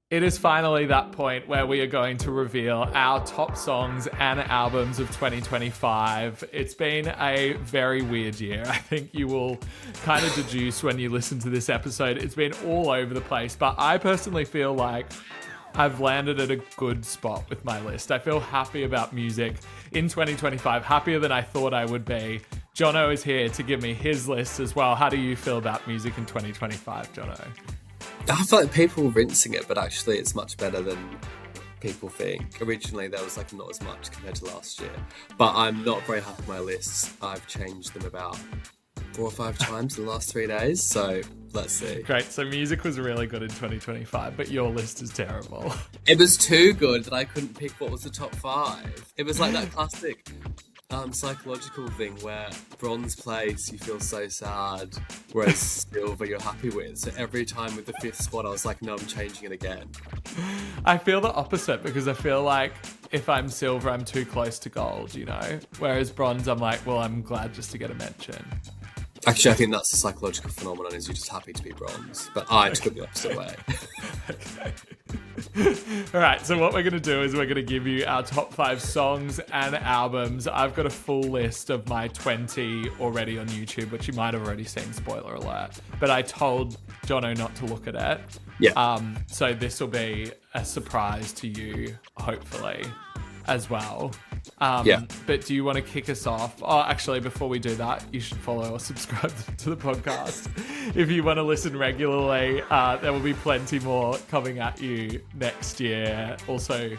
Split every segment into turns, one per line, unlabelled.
It is finally that point where we are going to reveal our top songs and albums of 2025. It's been a very weird year. I think you will kind of deduce when you listen to this episode. It's been all over the place, but I personally feel like I've landed at a good spot with my list. I feel happy about music in 2025, happier than I thought I would be. Jono is here to give me his list as well. How do you feel about music in 2025, Jono?
I feel like people were rinsing it, but actually it's much better than people think. Originally there was like not as much compared to last year, but I'm not very happy with my lists. I've changed them about 4 or 5 times in the last 3 days, so let's see.
Great, so music was really good in 2025, but your list is terrible.
It was too good that I couldn't pick what was the top 5. It was like that classic psychological thing where bronze place you feel so sad, whereas silver you're happy with. So every time with the 5th spot I was like, no, I'm changing it again.
I feel the opposite because I feel like if I'm silver I'm too close to gold, you know? Whereas bronze I'm like, well, I'm glad just to get a mention.
Actually, I think that's the psychological phenomenon, is you're just happy to be bronze. But I took it the opposite way.
Okay. All right, so what we're going to do is we're going to give you our top 5 songs and albums. I've got a full list of my 20 already on YouTube, which you might have already seen, spoiler alert. But I told Jono not to look at it.
Yeah.
So this will be a surprise to you, hopefully, as well.
Yeah.
But do you want to kick us off? Oh, actually, before we do that, you should follow or subscribe to the podcast. If you want to listen regularly, there will be plenty more coming at you next year. Also,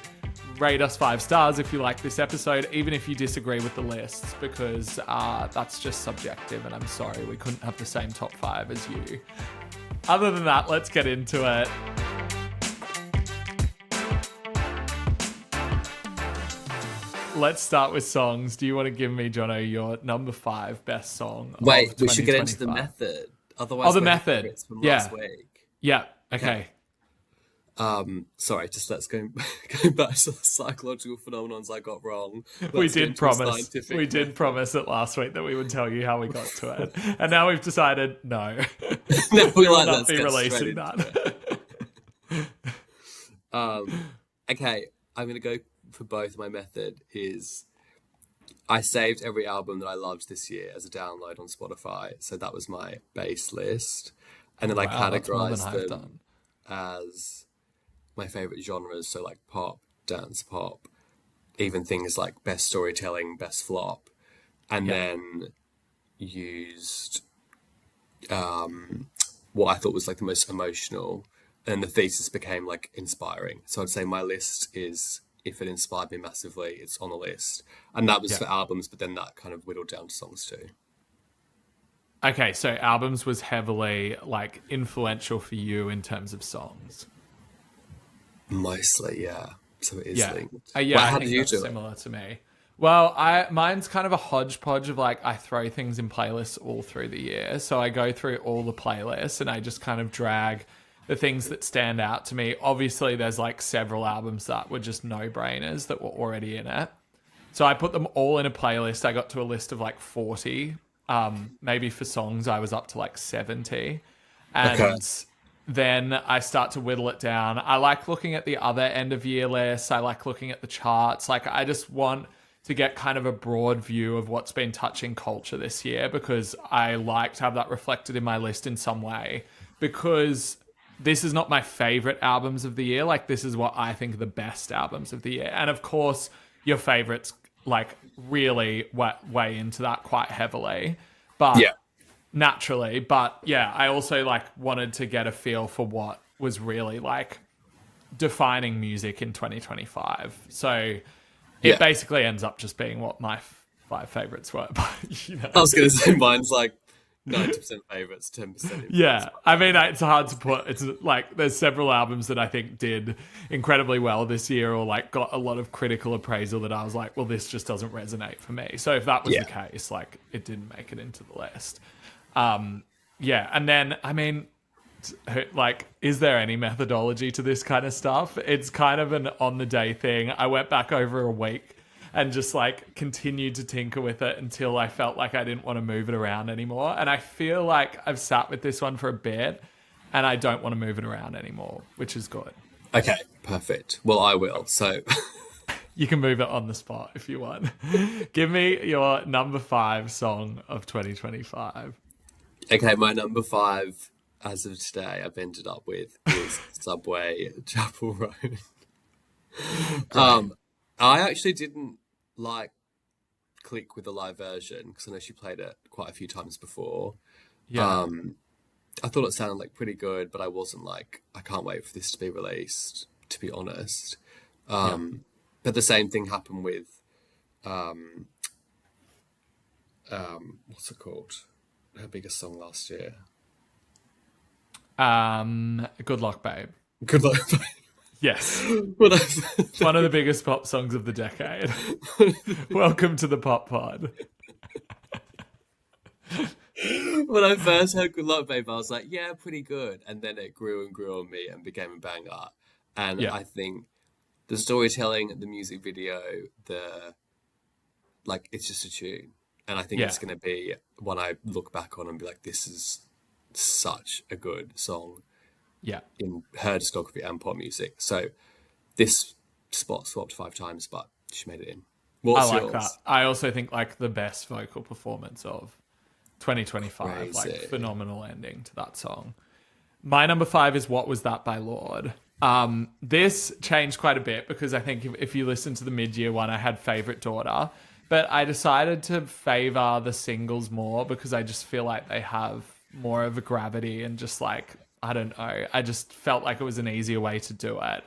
rate us 5 stars if you like this episode, even if you disagree with the lists, because that's just subjective, and I'm sorry we couldn't have the same top 5 as you. Other than that, let's get into it. Let's start with songs. Do you want to give me, Jono, your number 5 best song?
Wait, we should get into the method. Otherwise,
the method.
From last week.
Yeah. Okay.
Sorry, just let's go back to the psychological phenomenons I got wrong.
We did promise it last week that we would tell you how we got to it, and now we've decided no.
No,
we will not be releasing that.
Okay, I'm gonna go for both. My method is I saved every album that I loved this year as a download on Spotify, so that was my base list, and then I categorized them as my favorite genres, so like pop, dance pop, even things like best storytelling, best flop, and then used what I thought was like the most emotional, and the thesis became like inspiring. So I'd say my list is, if it inspired me massively, it's on the list. And that was for albums, but then that kind of whittled down to songs too.
Okay, so albums was heavily like influential for you in terms of songs.
Mostly, yeah. So it is linked.
How did you do it? Similar to me. Well, mine's kind of a hodgepodge of like I throw things in playlists all through the year. So I go through all the playlists and I just kind of drag the things that stand out to me. Obviously, there's like several albums that were just no-brainers that were already in it. So I put them all in a playlist. I got to a list of like 40. Maybe for songs, I was up to like 70. And then I start to whittle it down. I like looking at the other end of year lists. I like looking at the charts. Like I just want to get kind of a broad view of what's been touching culture this year, because I like to have that reflected in my list in some way, because this is not my favorite albums of the year. Like this is what I think are the best albums of the year. And of course, your favorites like really weigh into that quite heavily, but naturally. But yeah, I also like wanted to get a feel for what was really like defining music in 2025. So it basically ends up just being what my 5 favorites were. But, you know.
I was going to say mine's like 90% favorites, 10%.
Yeah, I mean, it's hard to put. It's like there's several albums that I think did incredibly well this year, or like got a lot of critical appraisal that I was like, well, this just doesn't resonate for me. So if that was the case, like it didn't make it into the list. And then I mean, like, is there any methodology to this kind of stuff? It's kind of an on the day thing. I went back over a week and just like continued to tinker with it until I felt like I didn't want to move it around anymore. And I feel like I've sat with this one for a bit and I don't want to move it around anymore, which is good.
Okay, perfect. Well, I will. So,
You can move it on the spot if you want. Give me your number 5 song of 2025.
okay, my number 5 as of today, I've ended up with is Subway Chapel Road.
Great.
I actually didn't like click with the live version because I know she played it quite a few times before.
Yeah.
I thought it sounded like pretty good, but I wasn't like, I can't wait for this to be released, to be honest.
Yeah.
But the same thing happened with what's it called? Her biggest song last year.
Good luck, babe.
Good luck.
Yes.
when I,
One of the biggest pop songs of the decade. Welcome to the Pop Pod.
when I first heard Good Luck Babe, I was like, yeah, pretty good. And then it grew and grew on me and became a banger. And
Yeah.
I think the storytelling, the music video, the like, it's just a tune. And I think
Yeah.
it's going to be one I look back on and be like, this is such a good song
Yeah.
in her discography and pop music. So this spot swapped 5 times, but she made it in.
I
What's
like that.
yours?
I also think like the best vocal performance of 2025, like
Crazy.
phenomenal ending to that song. My number 5 is What Was That by Lorde. This changed quite a bit because I think if you listen to the mid-year one, I had Favorite Daughter, but I decided to favor the singles more because I just feel like they have more of a gravity and just like, I don't know, I just felt like it was an easier way to do it.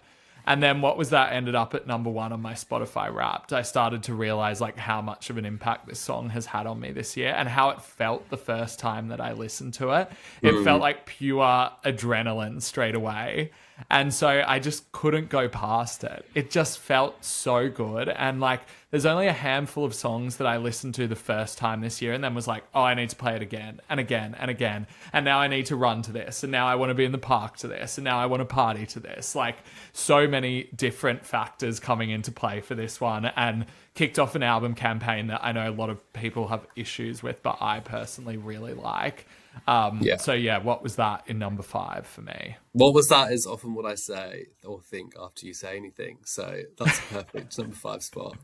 And then What Was That ended up at number 1 on my Spotify Wrapped. I started to realize like how much of an impact this song has had on me this year and how it felt the first time that I listened to it. It felt like pure adrenaline straight away. And so I just couldn't go past it. It just felt so good. And like, there's only a handful of songs that I listened to the first time this year and then was like, oh, I need to play it again and again and again. And now I need to run to this. And now I want to be in the park to this. And now I want to party to this. Like, so many different factors coming into play for this one and kicked off an album campaign that I know a lot of people have issues with, but I personally really like.
Yeah.
So yeah, What Was That in number 5 for me?
What was that is often what I say or think after you say anything. So that's perfect. Number 5 spot.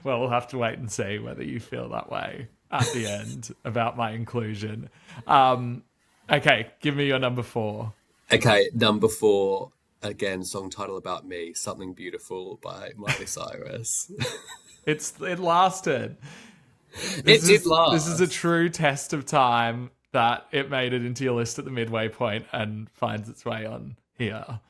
Well, we'll have to wait and see whether you feel that way at the end about my inclusion. Okay, give me your number 4.
Okay, number 4, again, song title about me, Something Beautiful by Miley Cyrus.
It lasted.
It did
This is
last.
a true test of time that it made it into your list at the midway point and finds its way on here.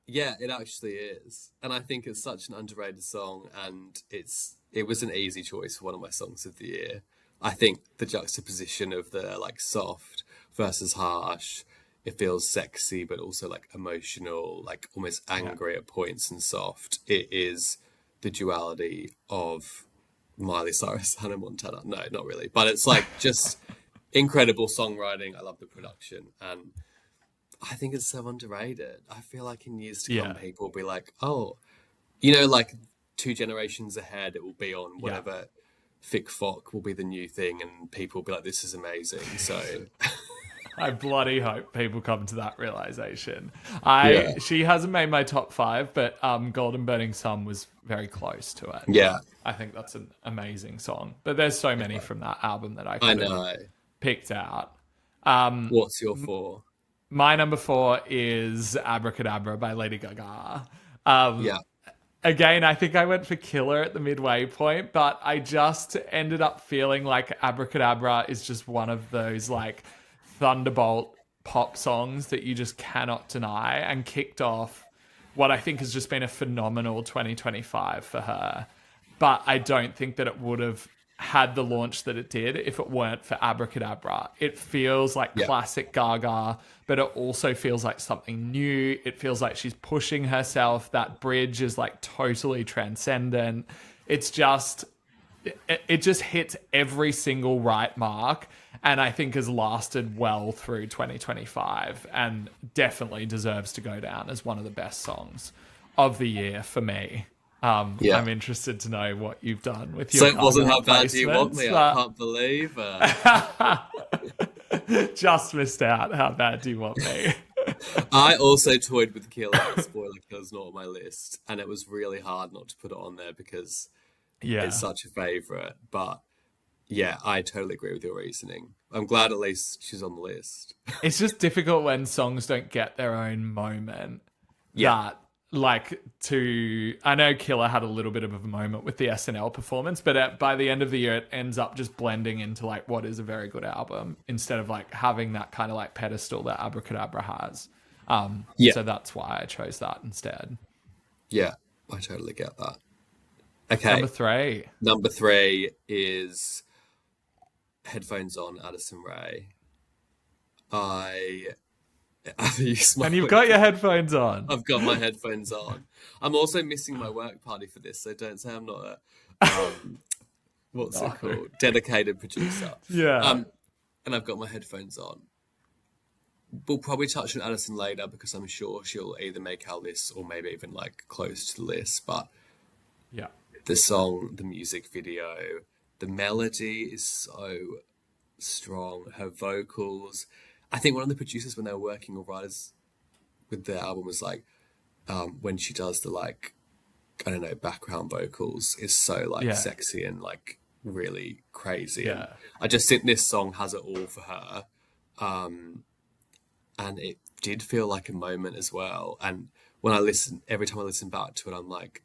Yeah, it actually is. And I think it's such an underrated song and it was an easy choice for one of my songs of the year. I think the juxtaposition of the like soft versus harsh, it feels sexy but also like emotional, like almost angry at points and soft. It is the duality of Miley Cyrus, Hannah Montana. No, not really. But it's like just incredible songwriting. I love the production. And I think it's so underrated. I feel like in years to come,
Yeah.
people will be like, oh, you know, like 2 generations ahead, it will be on whatever Fic Foc will be the new thing. And people will be like, this is amazing. So,
I bloody hope people come to that realization.
yeah.
She hasn't made my top 5, but Golden Burning Sun was very close to it.
Yeah,
I think that's an amazing song. But there's so many from that album that I
I
could have
know.
picked out.
What's your 4?
My number 4 is Abracadabra by Lady Gaga.
Yeah.
Again, I think I went for Killer at the midway point, but I just ended up feeling like Abracadabra is just one of those like thunderbolt pop songs that you just cannot deny and kicked off what I think has just been a phenomenal 2025 for her. But I don't think that it would have had the launch that it did if it weren't for Abracadabra. It feels like classic Gaga, but it also feels like something new. It feels like she's pushing herself. That bridge is like totally transcendent. It's just, it just hits every single right mark and I think has lasted well through 2025 and definitely deserves to go down as one of the best songs of the year for me. I'm interested to know what you've done with your
So it wasn't How
Gaga
Bad Do You Want Me? I
placements,
can't believe it.
but just missed out. How bad do you want me?
I also toyed with Killer. Spoiler, Killer's not on my list, and it was really hard not to put it on there because it's
Yeah.
such a favorite. But yeah, I totally agree with your reasoning. I'm glad at least she's on the list.
It's just difficult when songs don't get their own moment.
Yeah,
That, like, I know Killer had a little bit of a moment with the SNL performance, but by the end of the year, it ends up just blending into like what is a very good album instead of like having that kind of like pedestal that Abracadabra has.
yeah,
So that's why I chose that instead.
yeah. I totally get that.
Number
Okay,
3.
number 3 is Headphones On, Addison Rae. I you
And you've
smiling.
got your headphones on.
I've got my headphones on. I'm also missing my work party for this, so don't say I'm not a what's it
No.
called? Dedicated producer.
Yeah.
And I've got my headphones on. We'll probably touch on Addison later because I'm sure she'll either make our list or maybe even like close to the list. But
Yeah.
the song, the music video, the melody is so strong. Her vocals. I think one of the producers when they were working or writers with their album was like, when she does the like, I don't know, background vocals is so like
Yeah.
sexy and like really crazy. And
Yeah.
I just think this song has it all for her. And it did feel like a moment as well. And when every time I listen back to it, I'm like,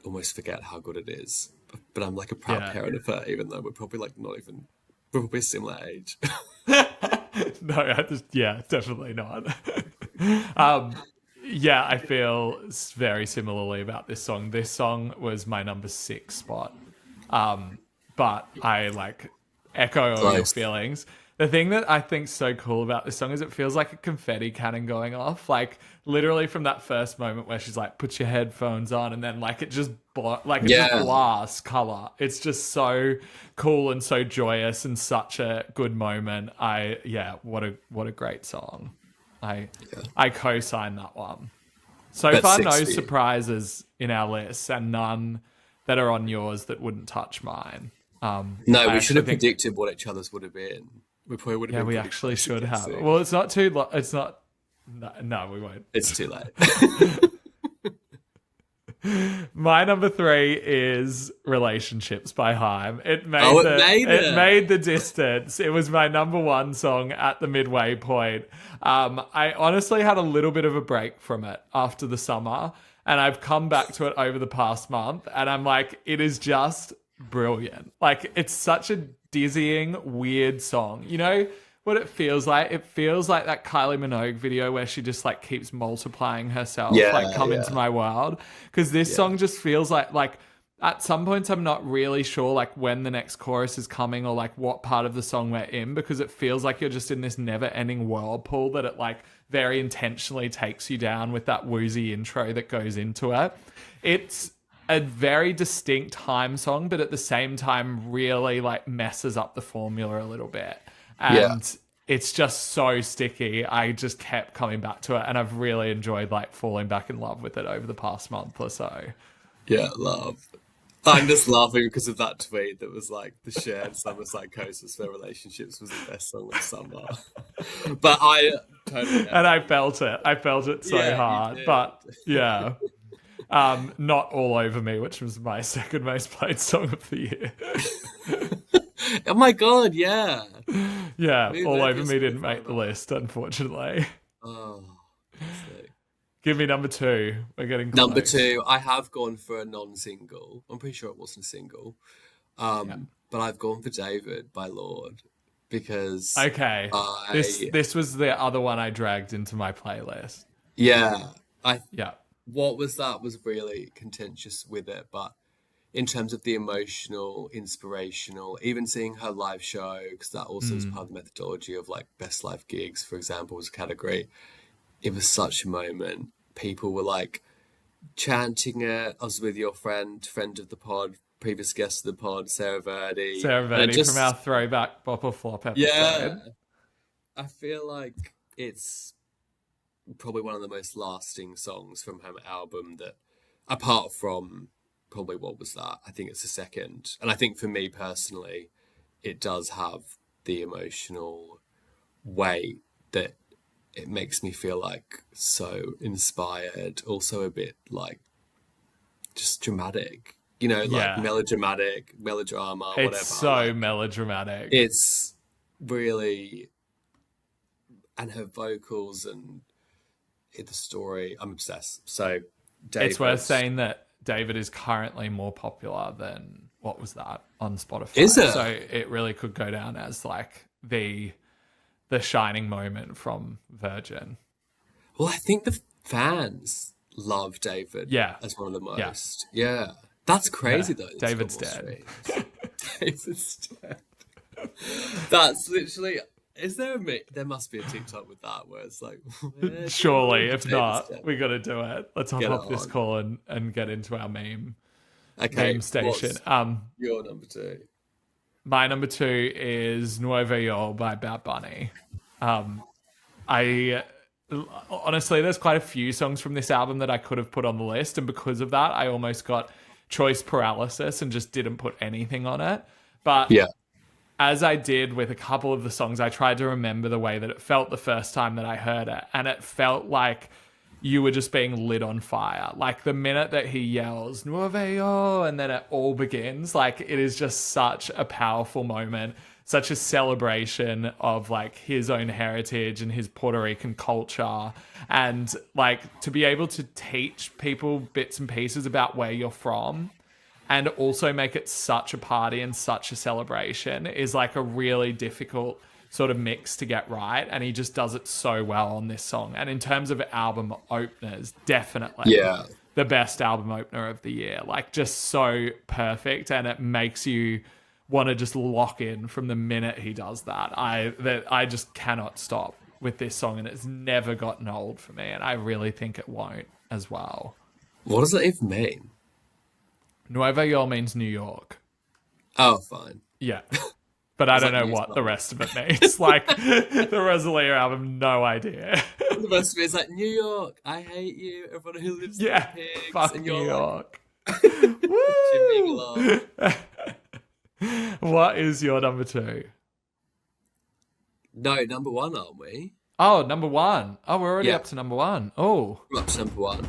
almost forget how good it is. But I'm like a proud
Yeah.
parent of her, even though we're probably like we're probably a similar age.
No, yeah, definitely not. Yeah, I feel very similarly about this song. This song was my number 6 spot. But I like echo all your
Close.
feelings. The thing that I think's so cool about this song is it feels like a confetti cannon going off. Like literally from that first moment where she's like, "Put your headphones on," and then like it just just
Yeah.
blasts color. It's just so cool and so joyous and such a good moment. What a great song. I co-sign that one. So
That's
far, no
60.
surprises in our list, and none that are on yours that wouldn't touch mine.
No,
I
we should
actually
have
think,
predicted what each other's would have been. We probably would have
yeah,
been
we
pretty
actually
close
should
to
have.
guessing.
Well, it's not too. It's not. No, we won't.
It's too late.
My number 3 is "Relationships" by Haim. It made
Oh, it made it.
made the distance. It was my number 1 song at the midway point. I honestly had a little bit of a break from it after the summer, and I've come back to it over the past month, and I'm like, it is just brilliant. Like, it's such a dizzying, weird song. You know what it feels like? It feels like that Kylie Minogue video where she just like keeps multiplying herself,
Yeah,
like "Come
yeah.
into my world." Because this song just feels like at some points I'm not really sure like when the next chorus is coming or like what part of the song we're in, because it feels like you're just in this never-ending whirlpool that it like very intentionally takes you down with that woozy intro that goes into it. It's a very distinct Haim song, but at the same time really like messes up the formula a little bit. And it's just so sticky. I just kept coming back to it, and I've really enjoyed like falling back in love with it over the past month or so.
Yeah, love. I'm just laughing because of that tweet that was like the shared summer psychosis for relationships was the best song of summer. But I totally get
And
it.
I felt it. I felt it so
Yeah, you
hard.
did.
But yeah. Not All Over Me, which was my second most played song of the year.
Oh my god, yeah.
Yeah,
Move
All
over
Over
your
Me didn't
Spotify
make the
now.
list, unfortunately.
Oh, sick.
Give me number 2. We're getting close.
Number 2, I have gone for a non-single. I'm pretty sure it wasn't a single. But I've gone for David by Lord because
Okay.
I
This was the other one I dragged into my playlist.
yeah, I
Yeah.
what was that was really contentious with it, but in terms of the emotional, inspirational, even seeing her live show, because that also was part of the methodology of like best live gigs, for example, was a category. It was such a moment. People were like chanting it. I was with your friend of the pod, previous guest of the pod, Sarah Verdi.
Sarah
And it
Verdi from our throwback Bop or Flop episode.
yeah, I feel like it's probably one of the most lasting songs from her album that, apart from probably what was that? I think it's the second. And I think for me personally, it does have the emotional weight that it makes me feel like so inspired, also a bit like just dramatic, like
Yeah.
melodramatic, melodrama,
It's
whatever.
so
Like
melodramatic.
it's really, and her vocals and the story, I'm obsessed. So
It's worth
David,
saying that David is currently more popular than what was that on
is
Spotify.
it?
So it really could go down as like the shining moment from Virgin.
Well, I think the fans love David
Yeah.
as one of the
Yeah.
most. Yeah. That's
Yeah.
crazy though. It's got
David's
more
dead.
streams. David's dead. That's literally. Is there a there must be a TikTok with that where it's like,
Surely, if
David's
not,
dead.
we got to do it. Let's hop
Get it
off this
on.
call and get into our
Okay,
meme station.
what's your number two?
My number two is Nuevo York by Bad Bunny. I honestly, there's quite a few songs from this album that I could have put on the list, and because of that, I almost got choice paralysis and just didn't put anything on it. But
Yeah.
as I did with a couple of the songs, I tried to remember the way that it felt the first time that I heard it. And it felt like you were just being lit on fire. Like the minute that he yells, Nueve York, and then it all begins, like it is just such a powerful moment, such a celebration of like his own heritage and his Puerto Rican culture. And like to be able to teach people bits and pieces about where you're from and also make it such a party and such a celebration is like a really difficult sort of mix to get right. And he just does it so well on this song. And in terms of album openers, definitely
Yeah.
the best album opener of the year. Like just so perfect. And it makes you want to just lock in from the minute he does that. I just cannot stop with this song, and it's never gotten old for me. And I really think it won't as well.
What does that even mean?
Nueva York means New York.
Oh, fine.
Yeah. But I don't
like
know
New
what the
York.
rest of it means. Like the Rosalia album, no idea.
The best of it is like, New York, I hate you. Everyone who lives
Yeah.
in pigs.
Fuck
And
New
you're
York.
like, chimming along.
What is your number two?
No, number one, aren't we?
Oh, number one. Oh, we're already
Yeah.
up to number one. Oh.
We're up to number one.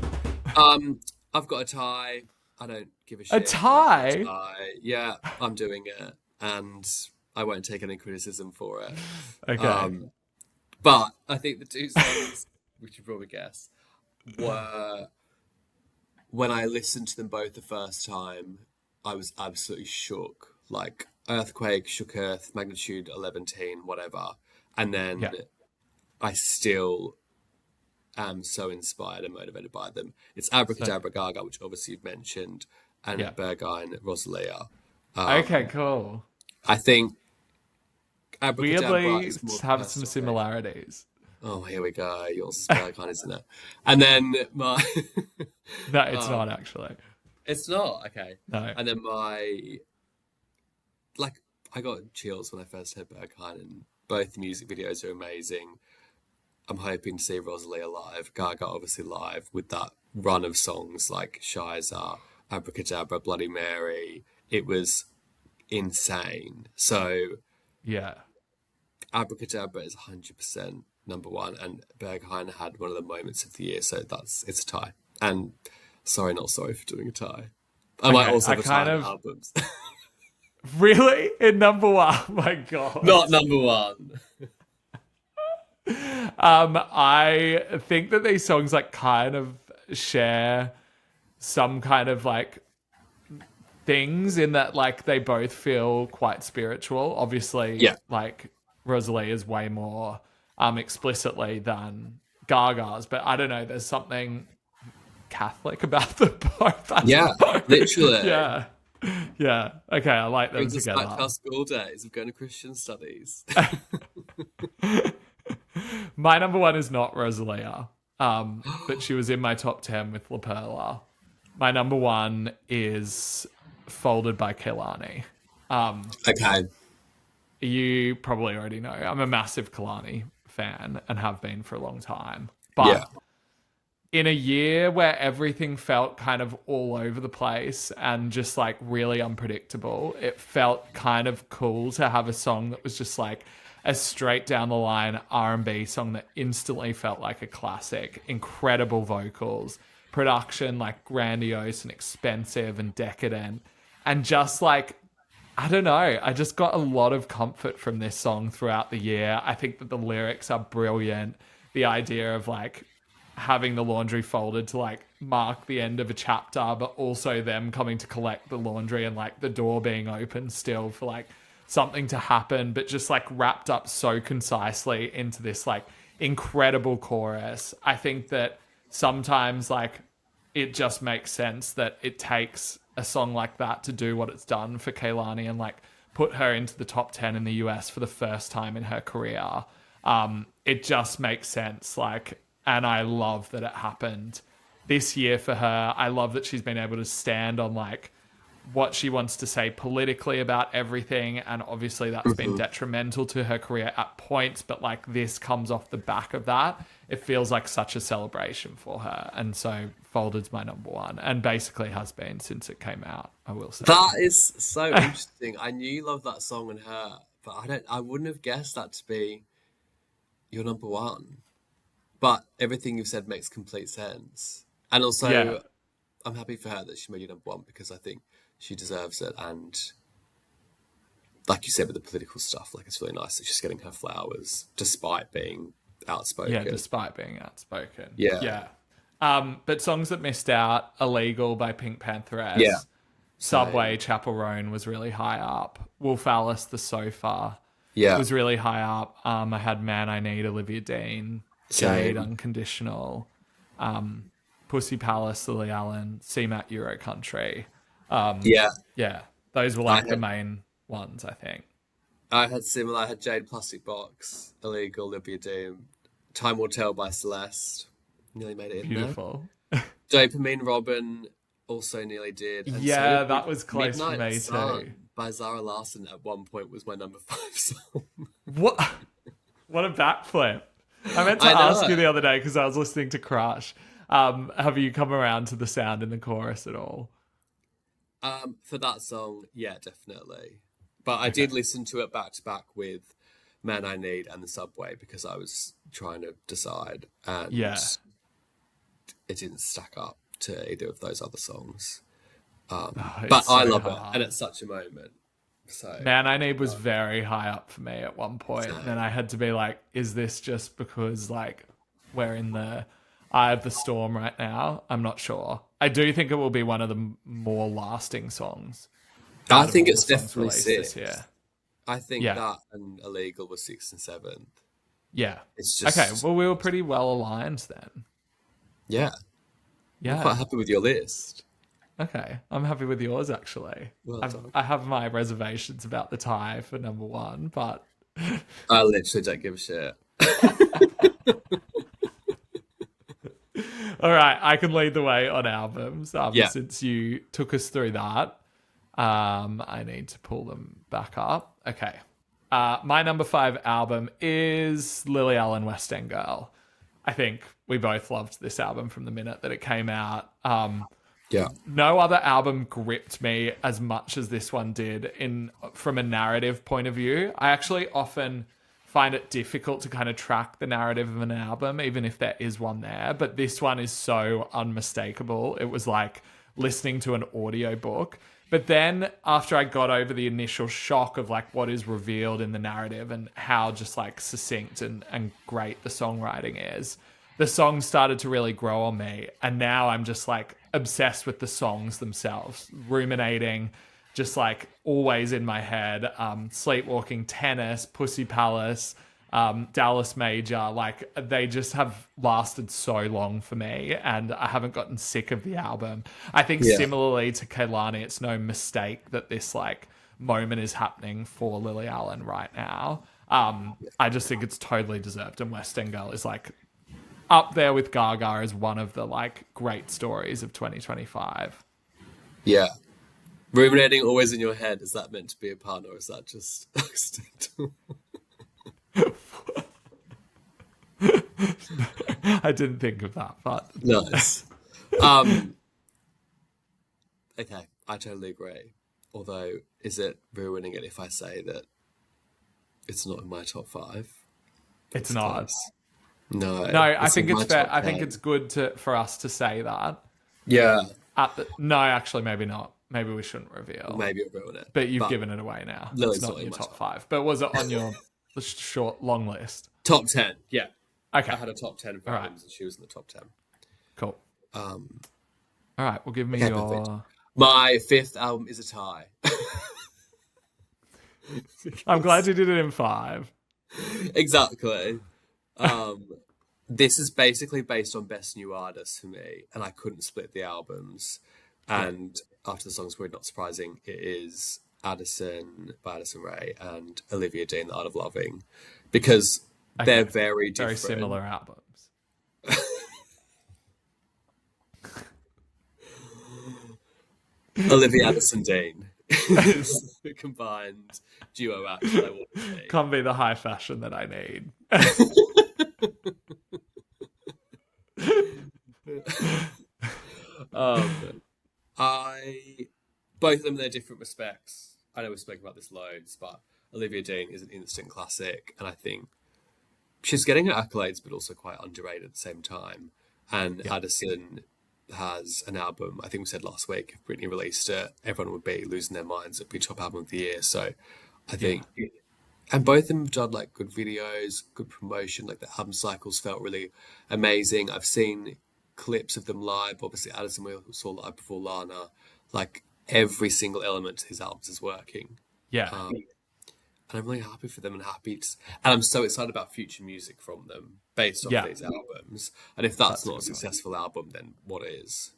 I've got a tie. I don't give a shit.
A tie?
Yeah, I'm doing it. And I won't take any criticism for it.
Okay.
But I think the two songs, which you probably guess, were when I listened to them both the first time, I was absolutely shook. Like earthquake, shook earth, magnitude 11, whatever. And then
Yeah.
I still am so inspired and motivated by them. It's Abracadabra Gaga, which obviously you've mentioned, and
Yeah.
Berghain Rosalia.
Okay, cool.
I think Abracadabra
Weirdly,
is more
have
personal
some
favorite.
similarities.
Oh, here we go. Yours is Berghain, isn't it? And then my...
No, it's not actually.
It's not? Okay.
No.
And then my... Like, I got chills when I first heard Berghain, and both the music videos are amazing. I'm hoping to see Rosalia live, Gaga obviously live, with that run of songs like Shiza, Abracadabra, Bloody Mary. It was insane. So
Yeah.
Abracadabra is 100% number one, and Berghain had one of the moments of the year, so it's a tie. And sorry, not sorry for doing a tie. I might also have a tie in albums.
Really? In number one? Oh my God.
Not number one.
I think that these songs like kind of share some kind of like things in that like they both feel quite spiritual. Obviously,
Yeah.
like Rosalie is way more explicitly than Gaga's, but I don't know, there's something Catholic about them both.
Yeah, literally.
Yeah. Yeah. Okay, I like them
Brings us back to
together.
our school days of going to Christian studies.
My number one is not Rosalia, but she was in my top 10 with La Perla. My number one is Folded by Kehlani.
Okay.
You probably already know I'm a massive Kehlani fan and have been for a long time. But
Yeah.
in a year where everything felt kind of all over the place and just like really unpredictable, it felt kind of cool to have a song that was just like a straight down the line R&B song that instantly felt like a classic. Incredible vocals, production like grandiose and expensive and decadent, and just like, I don't know, I just got a lot of comfort from this song throughout the year. I think that the lyrics are brilliant. The idea of like having the laundry folded to like mark the end of a chapter, but also them coming to collect the laundry and like the door being open still for like something to happen, but just like wrapped up so concisely into this like incredible chorus. I think that sometimes like it just makes sense that it takes a song like that to do what it's done for Kehlani and like put her into the top 10 in the US for the first time in her career. It just makes sense. Like, and I love that it happened this year for her. I love that she's been able to stand on like what she wants to say politically about everything. And obviously that's been detrimental to her career at points, but like this comes off the back of that. It feels like such a celebration for her. And so Folded's my number one, and basically has been since it came out, I will say.
That is so interesting. I knew you loved that song and her, but I wouldn't have guessed that to be your number one. But everything you've said makes complete sense. And also,
Yeah.
I'm happy for her that she made you number one, because I think she deserves it. And like you said with the political stuff, like it's really nice that she's getting her flowers despite being outspoken.
Yeah, despite being outspoken.
Yeah.
But songs that missed out, Illegal by Pink Pantheress.
Yeah.
Subway, Chapel Roan was really high up. Wolf Alice, The Sofa
Yeah.
was really high up. I had Man I Need, Olivia Dean. Jade,
Same.
Unconditional. Pussy Palace, Lily Allen. CMAT, Euro Country.
Yeah.
Yeah, those were like the main ones, I think.
I had similar. I had Jade, Plastic Box, Illegal, Olivia Doom, Time Will Tell by Celeste. Nearly made it in
Beautiful.
there. Dopamine Robin also nearly did. And
Yeah,
so
that was close for
Midnight
me
Sun
too.
by Zara Larsson at one point was my number 5 song.
What? What a backflip. I meant to
I know.
ask you the other day because I was listening to Crush. Have you come around to the sound in the chorus at all?
For that song, yeah, definitely. But I did listen to it back to back with Man I Need and The Subway because I was trying to decide, and it didn't stack up to either of those other songs. But I love it, and it's such a moment. So
Man I Need was very high up for me at one point. And then I had to be like, is this just because like we're in the eye of the storm right now? I'm not sure. I do think it will be one of the more lasting songs.
I think it's definitely
this
6th.
year.
I think that and Illegal was 6th and 7th.
Yeah.
It's just
Okay, well, we were pretty well aligned then.
Yeah.
Yeah.
I'm quite happy with your list.
Okay, I'm happy with yours actually.
Well done.
I have my reservations about the tie for number one, but
I literally don't give a shit.
all right, I can lead the way on albums since you took us through that. I need to pull them back up. Okay. My number 5 album is Lily Allen West End Girl. I think we both loved this album from the minute that it came out. No other album gripped me as much as this one did from a narrative point of view. I actually often find it difficult to kind of track the narrative of an album, even if there is one there. But this one is so unmistakable. It was like listening to an audiobook. But then after I got over the initial shock of like what is revealed in the narrative and how just like succinct and great the songwriting is, the songs started to really grow on me. And now I'm just like obsessed with the songs themselves, ruminating, just like always in my head. Sleepwalking, Tennis, Pussy Palace, Dallas Major, like they just have lasted so long for me and I haven't gotten sick of the album. I think similarly to Kehlani, it's no mistake that this like moment is happening for Lily Allen right now. I just think it's totally deserved, and West End Girl is like up there with Gaga as one of the like great stories of 2025.
Yeah. Ruminating always in your head, is that meant to be a pun or is that just accidental?
I didn't think of that, but
nice. Okay, I totally agree. Although, is it ruining it if I say that It's not in my top 5.
It's
It's
not.
close. No,
No, I
it's
think
in
it's
my
fair.
top
I think
10.
it's good for us to say that.
Yeah,
No, actually, maybe not. Maybe we shouldn't reveal.
maybe I'll ruin it.
But you've
But
given it away now. It's
Lily's
not
not
in
in
your
my
top
top.
5. But was it on your long list?
Top 10, yeah.
Okay.
I had a top 10 for
All right.
albums and she was in the top 10.
Cool.
Um,
All right. Well, give me
okay,
your.
perfect. My 5th album is a tie.
I'm glad you did it in 5.
Exactly. Um, this is basically based on Best New Artist for me, and I couldn't split the albums. And after the song's weird, not surprising, it is Addison by Addison Rae and Olivia Dean, The Art of Loving, because they're very different.
Very similar albums.
Olivia Addison Dean is the combined duo act that I want to see.
Can't be the high fashion that I need.
Both of them in their different respects. I know we've spoken about this loads, but Olivia Dean is an instant classic, and I think she's getting her accolades, but also quite underrated at the same time. And Addison has an album. I think we said last week if Britney released it, everyone would be losing their minds. It'd be top album of the year. So I think, and both of them have done like good videos, good promotion. Like the album cycles felt really amazing. I've seen clips of them live. Obviously, Addison we saw live before Lana. Like every single element to his albums is working.
Yeah.
And I'm really happy for them and and I'm so excited about future music from them based off these albums. And if that's not a successful album, then what is?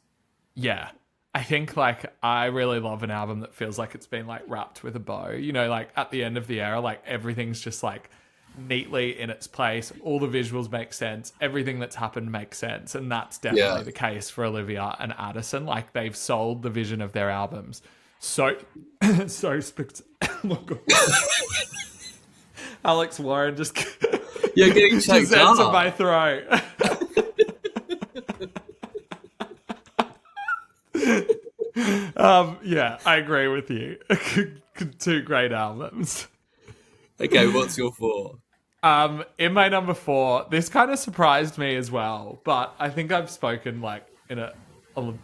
Yeah. I think like I really love an album that feels like it's been like wrapped with a bow. You know, like at the end of the era, like everything's just like neatly in its place. All the visuals make sense. Everything that's happened makes sense. And that's definitely the case for Olivia and Addison. Like they've sold the vision of their albums so oh Alex Warren just
You're getting choked up.
entered my throat. Yeah, I agree with you. 2 great albums.
Okay, what's your 4?
In my number 4, this kind of surprised me as well, but I think I've spoken like in a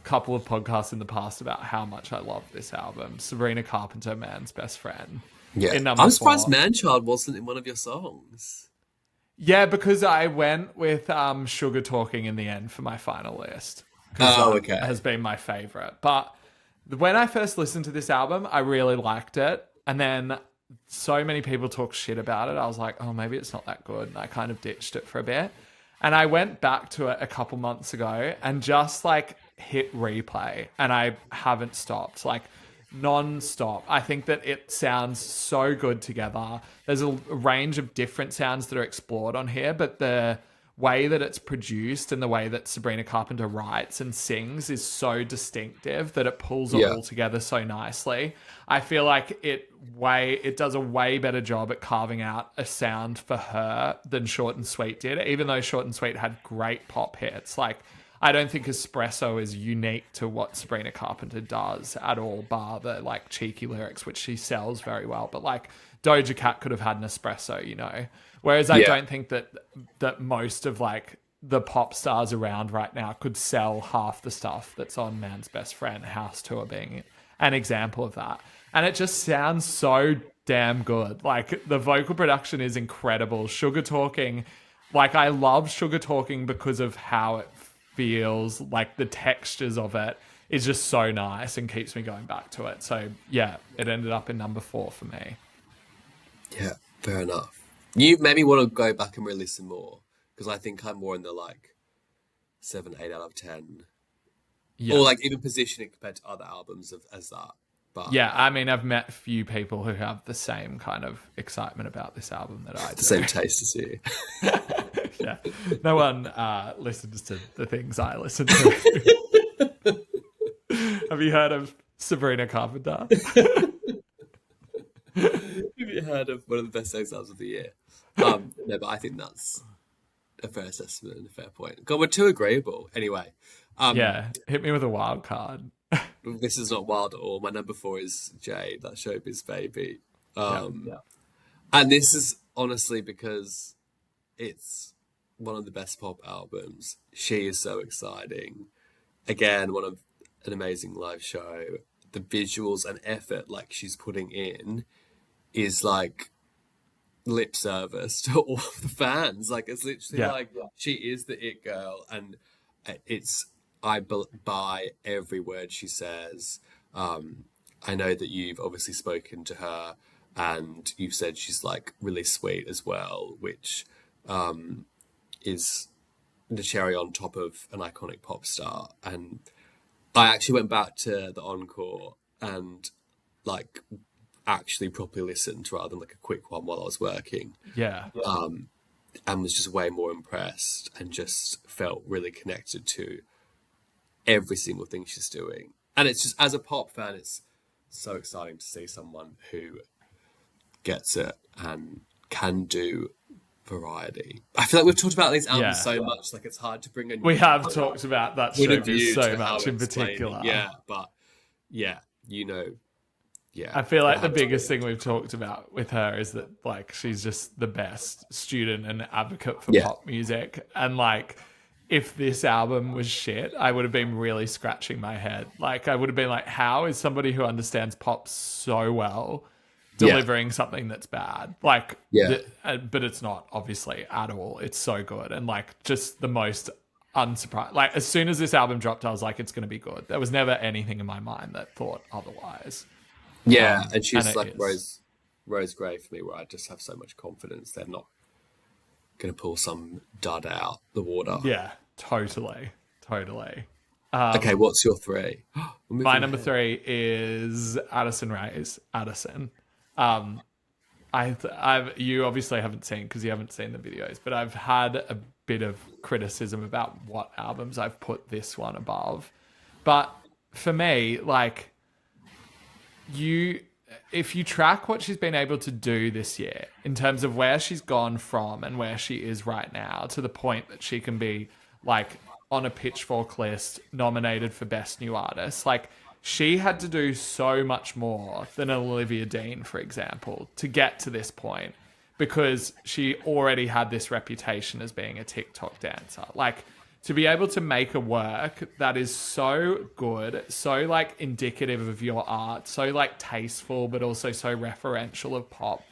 couple of podcasts in the past about how much I love this album. Sabrina Carpenter, Man's Best Friend.
Yeah,
In number
I'm surprised
4.
Manchild wasn't in one of your songs.
Yeah, because I went with Sugar Talking in the end for my final list.
Oh, okay.
It has been my favorite. But when I first listened to this album, I really liked it. And then so many people talk shit about it. I was like, oh, maybe it's not that good. And I kind of ditched it for a bit. And I went back to it a couple months ago and just like hit replay. And I haven't stopped. Like non-stop. I think that it sounds so good together. There's a range of different sounds that are explored on here, but the way that it's produced and the way that Sabrina Carpenter writes and sings is so distinctive that it pulls it all together so nicely. I feel like it does a way better job at carving out a sound for her than Short and Sweet did, even though Short and Sweet had great pop hits. Like, I don't think Espresso is unique to what Sabrina Carpenter does at all, bar the like cheeky lyrics, which she sells very well. But like Doja Cat could have had an Espresso, you know? Whereas I don't think that most of like the pop stars around right now could sell half the stuff that's on Man's Best Friend, House Tour being an example of that. And it just sounds so damn good. Like the vocal production is incredible. Sugar Talking, like I love Sugar Talking because of how it feels, like the textures of it is just so nice and keeps me going back to it. So yeah, it ended up in number 4 for me.
Yeah, fair enough. You maybe want to go back and re-listen more, because I think I'm more in the like 7, 8 out of 10. Yeah. Or like even position it compared to other albums as that. But
yeah, I mean, I've met a few people who have the same kind of excitement about this album that I do.
The same taste as you.
Yeah. No one listens to the things I listen to. Have you heard of Sabrina Carpenter?
Have you heard of one of the best songs of the year? No, but I think that's a fair assessment and a fair point. God, we're too agreeable. Anyway.
Yeah, hit me with a wild card.
This is not wild at all. My number 4 is Jade, that Showbiz Baby. And this is honestly because it's one of the best pop albums. She is so exciting. Again, an amazing live show. The visuals and effort like she's putting in is like lip service to all of the fans. Like it's literally
Yeah.
like she is the it girl, and it's buy every word she says. I know that you've obviously spoken to her, and you've said she's like really sweet as well, which is the cherry on top of an iconic pop star. And I actually went back to the encore and like actually properly listened rather than like a quick one while I was working,
Yeah.
and was just way more impressed and just felt really connected to every single thing she's doing. And it's just, as a pop fan, it's so exciting to see someone who gets it and can do variety. I feel like we've talked about these albums
Yeah.
so much, like it's hard to bring a
We have talked about that
point of
showbiz
view
so
to how
much in
explaining.
particular.
Yeah, but yeah, yeah.
I feel like the
It had to
biggest
be.
thing we've talked about with her is that like she's just the best student and advocate for
Yeah,
pop music. And like if this album was shit, I would have been really scratching my head. Like I would have been like, how is somebody who understands pop so well
yeah,
delivering something that's bad? Like
yeah,
but it's not obviously at all. It's so good and like just the most unsurprised. Like as soon as this album dropped, I was like, it's going to be good. There was never anything in my mind that thought otherwise.
yeah. And
And
she's
it
like
is.
Rose Gray for me, where I just have so much confidence they're not going to pull some dud out the water.
Yeah, totally. Totally.
Okay, what's your three? We're
My
moving
number
ahead.
3 is Addison Rae's Addison. You obviously haven't seen because you haven't seen the videos, but I've had a bit of criticism about what albums I've put this one above. But for me, like you if you track what she's been able to do this year in terms of where she's gone from and where she is right now to the point that she can be like on a pitchfork list nominated for best new artist, like she had to do so much more than Olivia Dean, for example, to get to this point because she already had this reputation as being a TikTok dancer. Like to be able to make a work that is so good, so like indicative of your art, so like tasteful, but also so referential of pop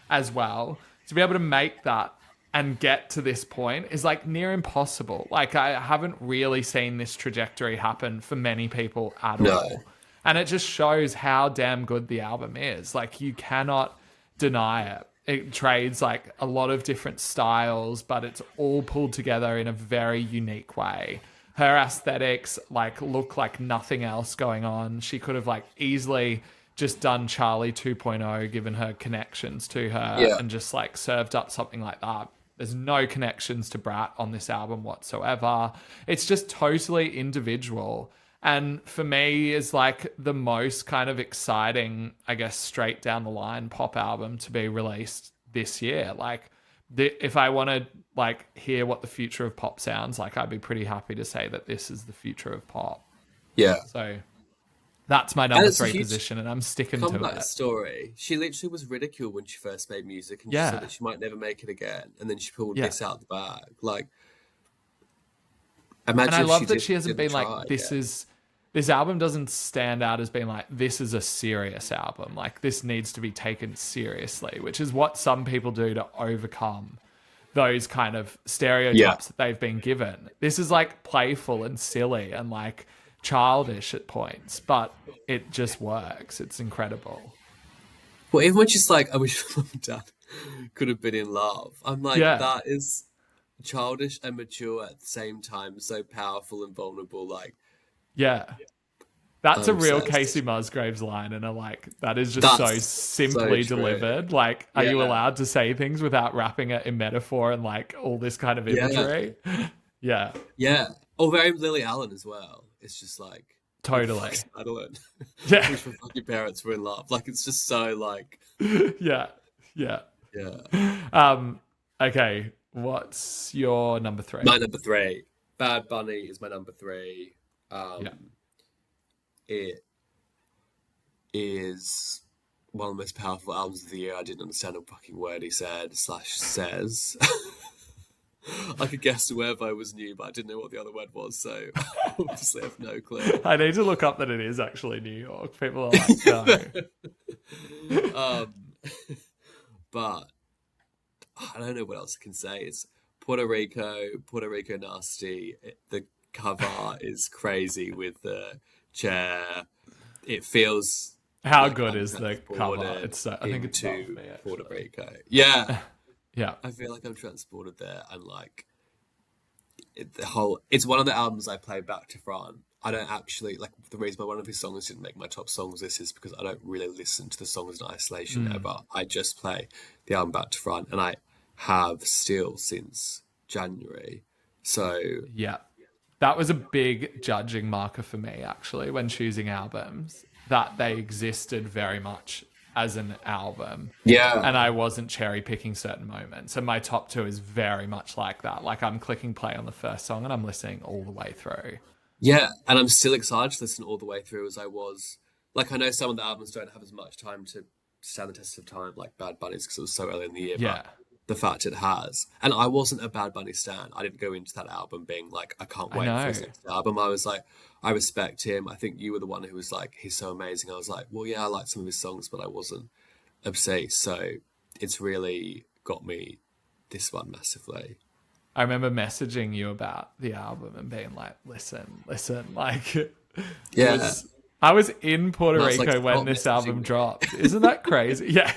as well, to be able to make that and get to this point is like near impossible. Like I haven't really seen this trajectory happen for many people at
No,
all. And it just shows how damn good the album is. Like you cannot deny it. It trades like a lot of different styles, but it's all pulled together in a very unique way. Her aesthetics like look like nothing else going on. She could have like easily just done Charlie 2.0, given her connections to her,
yeah.
and just like served up something like that. There's no connections to Brat on this album whatsoever. It's just totally individual. And for me, is like the most kind of exciting, I guess, straight down the line pop album to be released this year. Like, if I want to like hear what the future of pop sounds like, I'd be pretty happy to say that this is the future of pop.
Yeah.
So that's my
And
number
it's a
3
huge
position, and I'm sticking to
comeback
it.
story. She literally was ridiculed when she first made music, and she said
Yeah,
that she might never make it again. And then she pulled
yeah.
this out the bag. Like,
And I
imagine if she
love that she hasn't
didn't
been like,
try
this
again.
is this album doesn't stand out as being like, this is a serious album. Like this needs to be taken seriously, which is what some people do to overcome those kind of
Yeah.
stereotypes that they've been given. This is like playful and silly and like childish at points, but it just works. It's incredible.
Well, even when she's like, I wish mum and dad could have been in love. I'm like,
Yeah.
that is childish and mature at the same time, so powerful and vulnerable. Like,
Yeah. That's a
I'm
real Casey
obsessed.
Musgraves line, and I like that is just so
That's so
simply
true.
delivered. Like, are you
Yeah.
allowed to say things without wrapping it in metaphor and like all this kind of
Yeah.
imagery? Yeah,
Yeah. Or very Lily Allen as well. It's just like, who the
totally.
fuck's Madeline?
Yeah,
Wish my fucking parents were in love. Like, it's just so like,
yeah, yeah.
yeah.
Okay, what's your number 3?
My number three. Bad Bunny is my number three.
Yeah,
It is one of the most powerful albums of the year. I didn't understand a fucking word he said slash says. I could guess wherever I was new, but I didn't know what the other word was, so obviously I have no clue.
I need to look up that it is actually New York. People are like, no.
Um, but I don't know what else I can say. It's Puerto Rico nasty. The cover is crazy with the chair. It feels
How
like
good
I'm
is the cover?
transported
It's I think it's above
into
me,
Puerto
actually.
Rico. Yeah,
Yeah.
I feel like I'm transported there, and like the whole. It's one of the albums I play back to front. I don't actually like the reason why one of his songs didn't make my top songs list is because I don't really listen to the songs in isolation ever. I just play the album back to front, and I have still since January. So
Yeah. That was a big judging marker for me, actually, when choosing albums, that they existed very much as an album.
yeah,
And I wasn't cherry picking certain moments. And my top two is very much like that. Like I'm clicking play on the first song and I'm listening all the way through.
yeah, and I'm still excited to listen all the way through as I was. Like I know some of the albums don't have as much time to stand the test of time, like Bad Bunny's, because it was so early in the year.
Yeah.
But the fact it has, and I wasn't a Bad Bunny stan. I didn't go into that album being like, I can't
I
wait for
know.
his next album. I was like, I respect him. I think you were the one who was like, he's so amazing. I was like, well, yeah, I like some of his songs, but I wasn't obsessed. So it's really got me this one massively.
I remember messaging you about the album and being like, listen. Like it
Yeah,
was I was in Puerto
and I was like,
Rico when
stop
this
messaging
album
me.
dropped. Isn't that crazy? Yeah.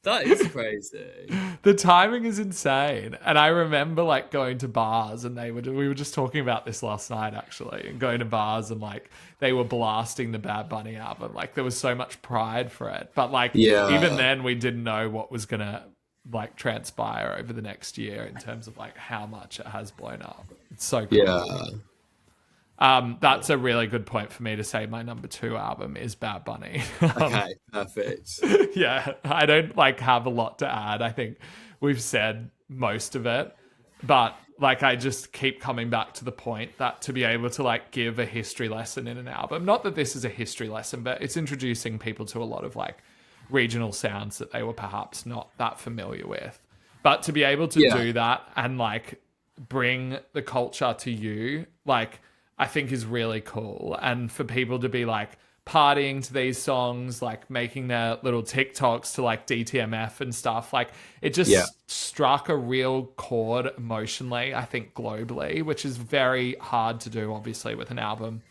That is crazy.
The timing is insane. And I remember like going to bars and we were just talking about this last night actually, and going to bars and like they were blasting the Bad Bunny album. Like there was so much pride for it. But like even
Yeah,
then we didn't know what was gonna like transpire over the next year in terms of like how much it has blown up. It's so crazy.
yeah.
That's a really good point for me to say my number two album is Bad Bunny.
Okay, perfect.
Yeah, I don't like have a lot to add. I think we've said most of it, but like I just keep coming back to the point that to be able to like give a history lesson in an album, not that this is a history lesson, but it's introducing people to a lot of like regional sounds that they were perhaps not that familiar with. But to be able to
Yeah,
do that and like bring the culture to you, like I think is really cool. And for people to be like partying to these songs, like making their little TikToks to like DTMF and stuff, like it just
yeah,
struck a real chord emotionally, I think globally, which is very hard to do, obviously, with an album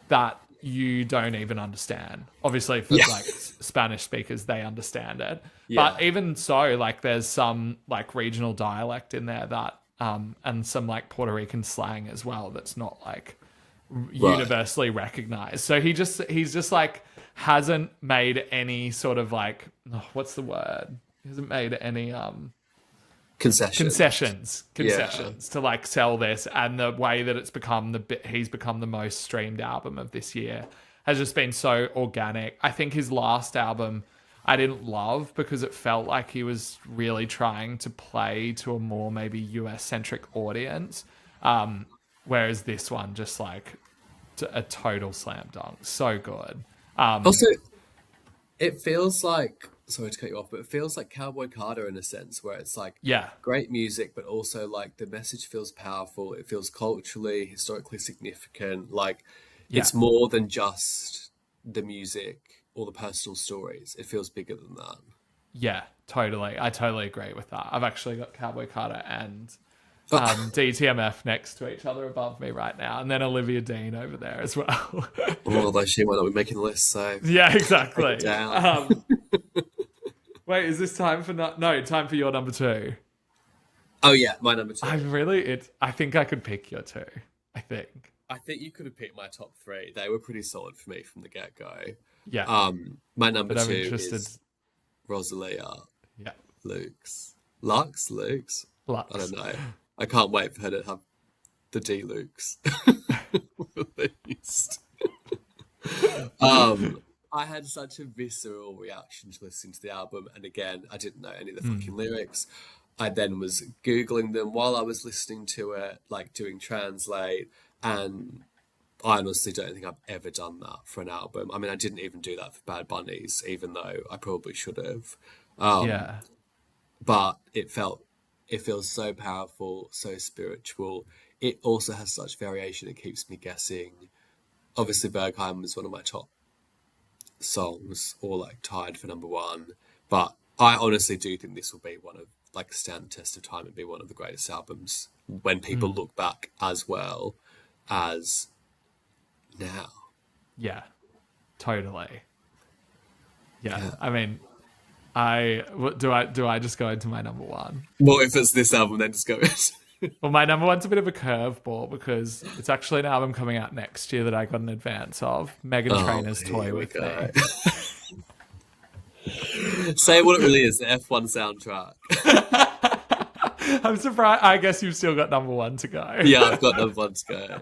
that you don't even understand. Obviously, for
yeah,
like Spanish speakers, they understand it.
yeah,
But even so, like there's some like regional dialect in there that, and some like Puerto Rican slang as well that's not like
right.
universally recognized. So he's just like hasn't made any sort of like what's the word? He hasn't made any
Concessions. Yeah,
concessions to like sell this, and the way that it's become he's become the most streamed album of this year has just been so organic. I think his last album I didn't love because it felt like he was really trying to play to a more maybe US centric audience. Whereas this one just like a total slam dunk. So good.
also, it feels like, sorry to cut you off, but it feels like Cowboy Carter in a sense, where it's like
Yeah.
great music, but also like the message feels powerful. It feels culturally, historically significant. Like
Yeah.
it's more than just the music or the personal stories. It feels bigger than that.
Yeah, totally. I totally agree with that. I've actually got Cowboy Carter and
But,
DTMF next to each other above me right now, and then Olivia Dean over there as well.
although she might not be making the list, so
Yeah,
break
exactly.
it down.
Wait, is this time for time for your number two?
Oh yeah, my number two.
I think I could pick your two. I think.
I think you could have picked my top three. They were pretty solid for me from the get go.
Yeah,
My number
but I'm
two
interested.
is Rosalia
Yeah,
Lux. I
Lux.
don't know. I can't wait for her to have the Deluxe released. I had such a visceral reaction to listening to the album, and again, I didn't know any of the fucking lyrics. I then was Googling them while I was listening to it, like doing translate, and I honestly don't think I've ever done that for an album. I mean, I didn't even do that for Bad Bunnies, even though I probably should have.
Yeah.
But it feels so powerful, so spiritual. It also has such variation. It keeps me guessing. Obviously, Berghain was one of my top songs, or like tied for number one. But I honestly do think this will be one of like stand the test of time and be one of the greatest albums when people look back as well as now.
Yeah. Totally. Yeah.
Yeah.
I mean, do I just go into my number one?
Well, if it's this album, then just go.
Well, my number one's a bit of a curveball because it's actually an album coming out next year that I got in advance of. Megan
Oh,
Trainor's
here
Toy
we
with
go.
Me.
Say what it really is, the F1 soundtrack.
I'm surprised. I guess you've still got number one to go.
Yeah, I've got number one to go.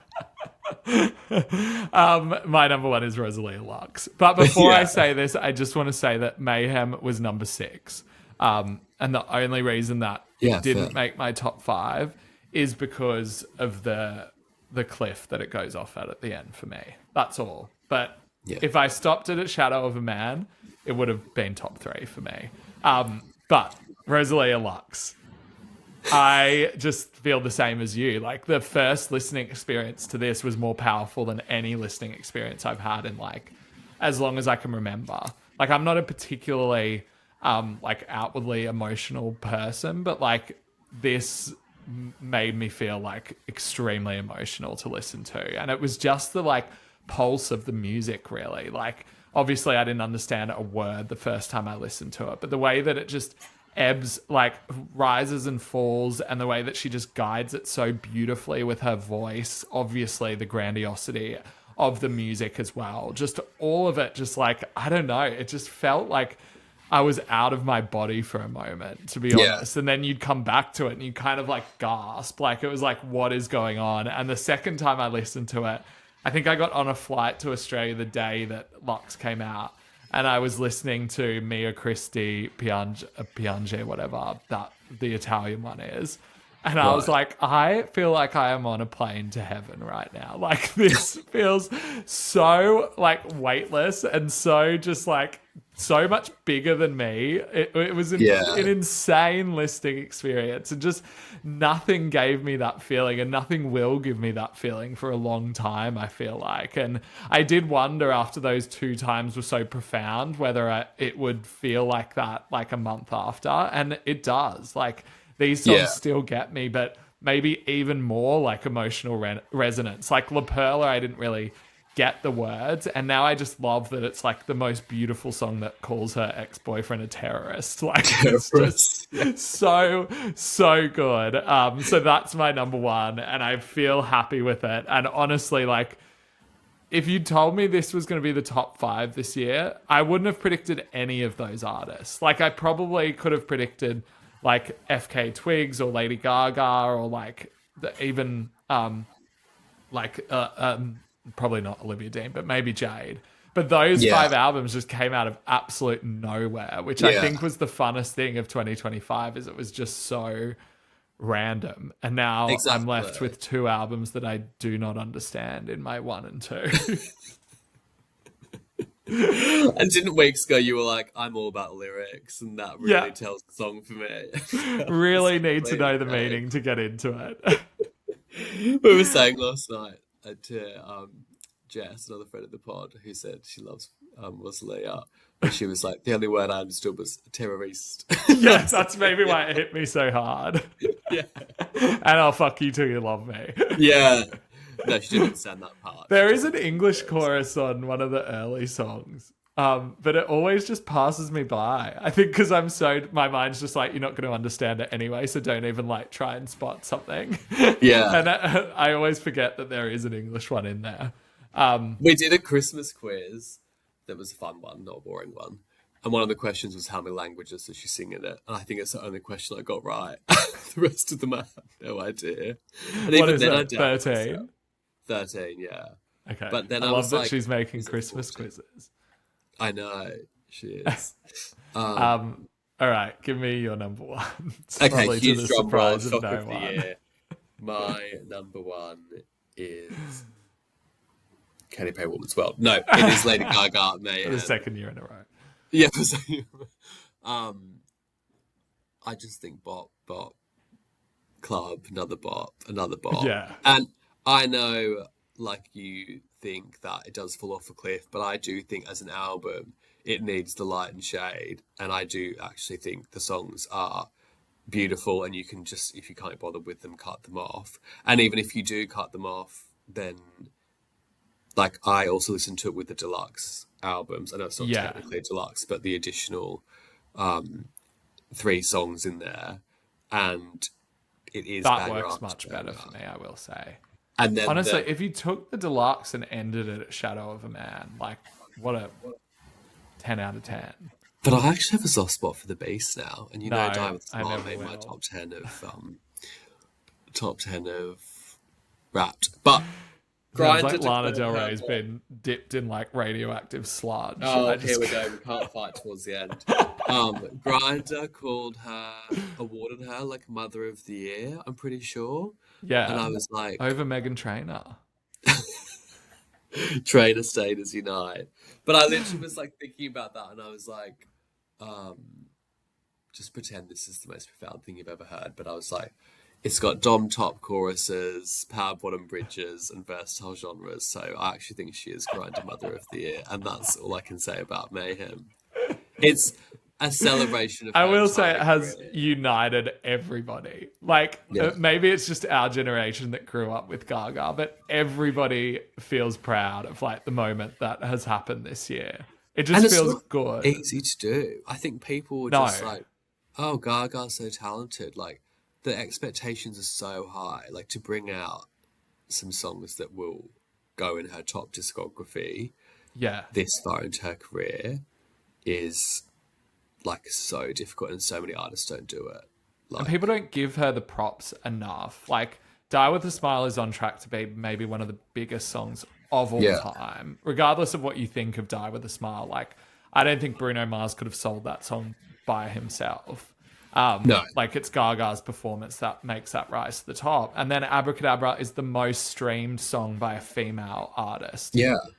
My number one is Rosalia Lux. But before
Yeah.
I say this, I just want to say that Mayhem was number 6. And the only reason that
Yeah,
it didn't
fair.
make my top 5 is because of the cliff that it goes off at the end for me. That's all. But
Yeah.
if I stopped it at Shadow of a Man, it would have been top 3 for me. But Rosalia Lux, I just feel the same as you. Like the first listening experience to this was more powerful than any listening experience I've had in like as long as I can remember. Like I'm not a particularly like outwardly emotional person, but like this made me feel like extremely emotional to listen to. And it was just the like pulse of the music really. Like obviously I didn't understand a word the first time I listened to it, but the way that it just ebbs, like rises and falls, and the way that she just guides it so beautifully with her voice, obviously the grandiosity of the music as well, just all of it, just like I don't know, it just felt like I was out of my body for a moment, to be honest. And then you'd come back to it and you kind of like gasp, like it was like, what is going on? And the second time I listened to it, I think I got on a flight to Australia the day that Lux came out, and I was listening to Mia Christie, Piange, whatever that the Italian one is. And I was like, I feel like I am on a plane to heaven right now. Like this feels so like weightless and so just like so much bigger than me. It was an insane listening experience, and just nothing gave me that feeling, and nothing will give me that feeling for a long time, I feel like. And I did wonder after those 2 times were so profound whether it would feel like that like a month after, and it does. Like these songs still get me, but maybe even more like emotional resonance. Like La Perla, I didn't really get the words, and now I just love that it's like the most beautiful song that calls her ex-boyfriend a terrorist. Like it's just so good. So that's my number one, and I feel happy with it. And honestly, like if you told me this was going to be the top 5 this year, I wouldn't have predicted any of those artists. Like I probably could have predicted like FK Twigs or Lady Gaga or like even probably not Olivia Dean, but maybe Jade. But those 5 albums just came out of absolute nowhere, which I think was the funnest thing of 2025, is it was just so random. And now I'm left with 2 albums that I do not understand in my 1 and 2.
And didn't weeks ago you were like, I'm all about lyrics, and that really tells the song for me.
Really need to know the meaning to get into it.
We were saying last night to Jess, another friend of the pod, who said she loves Rosalia, and she was like, the only word I understood was terrorist.
Yes, that's maybe why it hit me so hard.
Yeah.
And I'll fuck you till you love me.
Yeah. No, she didn't understand that part.
There is an English chorus on one of the early songs, but it always just passes me by. I think because my mind's just like, you're not going to understand it anyway, so don't even like try and spot something.
Yeah.
And I always forget that there is an English one in there.
We did a Christmas quiz that was a fun one, not a boring one. And one of the questions was how many languages does she sing in it? And I think it's the only question I got right. The rest of them I have no idea. And
What is it, 13?
13, yeah.
Okay.
But then
I
I
love
was
that
like,
she's making
is it
Christmas
14?
quizzes.
I know, she is.
All right, give me your number one. It's
Okay,
probably to
huge
the
drum roll,
surprise of
shock
no
of the
one.
year. My number one is Katy Perry Woman's World. No, it is Lady Gaga
For
Mayhem.
the second year in a row.
Yeah, I just think bop, bop, club, another bop, another bop.
Yeah.
And I know, like, you think that it does fall off a cliff, but I do think as an album, it needs the light and shade. And I do actually think the songs are beautiful, and you can just, if you can't bother with them, cut them off. And even if you do cut them off, then, like, I also listen to it with the deluxe albums. I know it's not technically a deluxe, but the additional 3 songs in there, and it is
that works much better for me, I will say.
And then
honestly, if you took the deluxe and ended it at Shadow of a Man, like, what a 10 out of 10.
But I actually have a soft spot for the bass now, and Die with a Smile made my top 10 of Wrapped. But
Sounds like Lana Del Rey's been dipped in like radioactive sludge.
Oh, here we go. We can't fight towards the end. Grindr awarded her like Mother of the Year, I'm pretty sure.
Yeah.
And I was like,
over Meghan Trainor.
Trainor stayed as Unite. But I literally was like thinking about that, and I was like, just pretend this is the most profound thing you've ever heard. But I was like, it's got dom top choruses, power bottom bridges, and versatile genres. So I actually think she is Grindr Mother of the Year, and that's all I can say about Mayhem. It's a celebration of.
I will say it has united everybody. Like, maybe it's just our generation that grew up with Gaga, but everybody feels proud of like the moment that has happened this year. It just feels good.
Easy to do. I think people were just like, "Oh, Gaga's so talented!" Like, the expectations are so high. Like, to bring out some songs that will go in her top discography, this far into her career, is like so difficult, and so many artists don't do it. Like,
and people don't give her the props enough. Like, Die with a Smile is on track to be maybe one of the biggest songs of all time, regardless of what you think of Die with a Smile. Like, I don't think Bruno Mars could have sold that song by himself.
No.
Like, it's Gaga's performance that makes that rise to the top. And then Abracadabra is the most streamed song by a female artist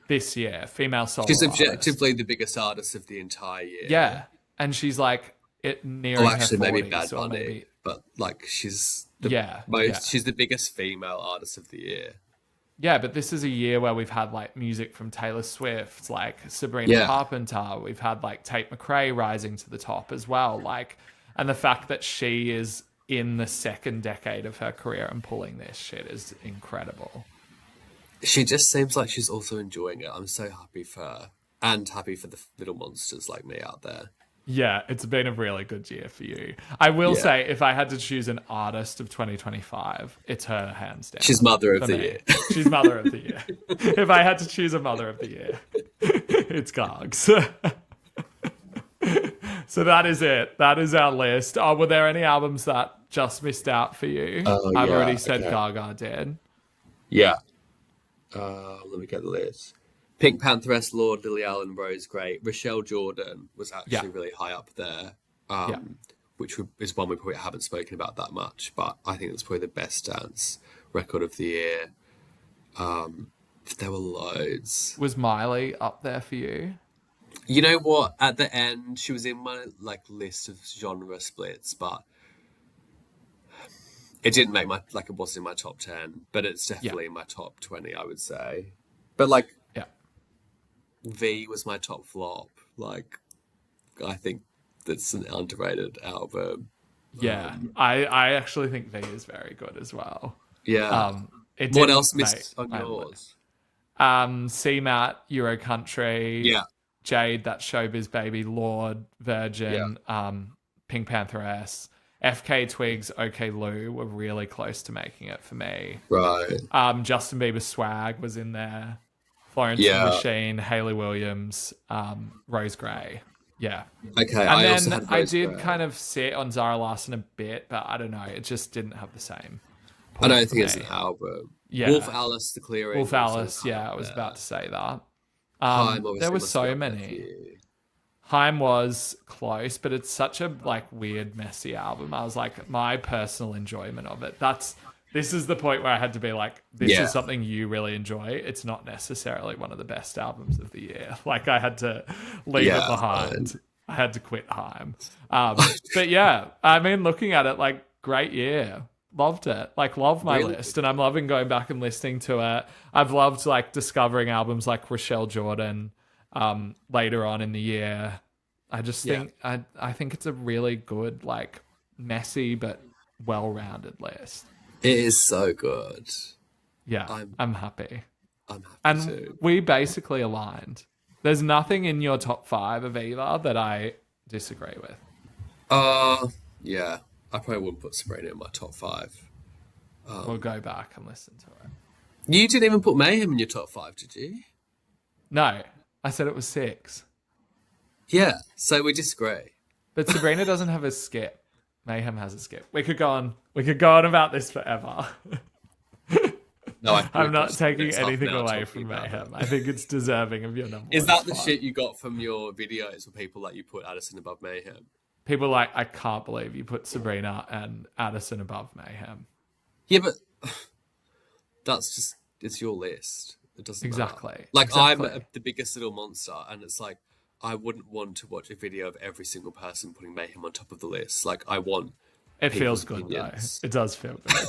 this year. Female solo
She's objectively the biggest artist of the entire year.
Yeah. And she's like nearing her 40s.
Maybe Bad Bunny. But like, she's she's the biggest female artist of the year.
Yeah, but this is a year where we've had like music from Taylor Swift, like Sabrina Carpenter. We've had like Tate McRae rising to the top as well. Like, and the fact that she is in the second decade of her career and pulling this shit is incredible.
She just seems like she's also enjoying it. I'm so happy for her, and happy for the little monsters like me out there.
Yeah, it's been a really good year for you. I will say, if I had to choose an artist of 2025, it's her, hands down.
She's Mother of the Year.
She's Mother of the Year. If I had to choose a Mother of the Year, it's Gargs. So that is it. That is our list. Were there any albums that just missed out for you? I've already said Gaga did.
Yeah. Let me get the list. Pink Pantheress, Lord, Lily Allen, Rose, great. Rochelle Jordan was actually really high up there, which is one we probably haven't spoken about that much, but I think it's probably the best dance record of the year. There were loads.
Was Miley up there for you?
You know what? At the end, she was in my like list of genre splits, but it didn't make my it wasn't in my top 10, but it's definitely in my top 20, I would say. But like, V was my top flop. Like, I think that's an underrated album.
Yeah, I actually think V is very good as well.
Yeah. What else missed on yours?
CMAT, Euro Country.
Yeah.
Jade, That Showbiz Baby, Lord, Virgin, Pink Pantheress, FK Twigs, OK Lou were really close to making it for me.
Right.
Justin Bieber's Swag was in there. Florence and the Machine, Hayley Williams, Rose Gray. Yeah.
Okay.
And then I did kind of sit on Zara Larsson a bit, but I don't know. It just didn't have the same.
I don't think it's an album.
Yeah.
Wolf Alice, The Clearing.
Wolf Alice, I was about to say that. There were so many. Haim was close, but it's such a weird, messy album. I was like, my personal enjoyment of it. this is the point where I had to be like, this
Yeah.
is something you really enjoy. It's not necessarily one of the best albums of the year. Like, I had to leave it behind. I had to quit Haim. But yeah, I mean, looking at it, like, great year. Loved it. Like, love my list. And I'm loving going back and listening to it. I've loved, like, discovering albums like Rochelle Jordan later on in the year. I just think, I think it's a really good, like, messy but well-rounded list.
It is so good.
Yeah, I'm happy.
I'm happy
And
too.
we basically aligned. There's nothing in your top 5 of either that I disagree with.
Yeah. I probably wouldn't put Sabrina in my top 5.
We'll go back and listen to it.
You didn't even put Mayhem in your top 5, did you?
No, I said it was 6.
Yeah. So we disagree.
But Sabrina doesn't have a skip. Mayhem has a skip. We could go on about this forever.
No,
I'm not taking
it's half
anything
an hour
away
talking
from
about
Mayhem.
it.
I think it's deserving of your number
Is
one
that the
spot.
shit you got from your videos for people that you put Addison above Mayhem?
People are like, I can't believe you put Sabrina and Addison above Mayhem.
Yeah, but that's just, it's your list. It doesn't
Exactly.
matter. Like,
Exactly.
I'm the biggest little monster, and it's like, I wouldn't want to watch a video of every single person putting Mayhem on top of the list. Like, I want
It feels
people's
good, though.
opinions.
It does feel good.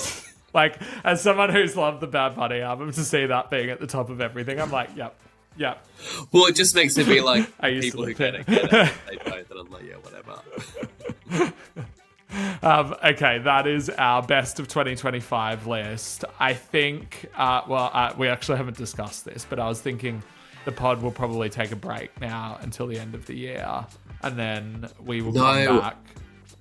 Like, as someone who's loved the Bad Bunny album, to see that being at the top of everything, I'm like, yep.
Well, it just makes it be like,
I used
people
to
who
live
get it,
here.
get it. They don't, then I'm like, yeah, whatever.
Okay, that is our best of 2025 list. I think, we actually haven't discussed this, but I was thinking the pod will probably take a break now until the end of the year, and then we will come back.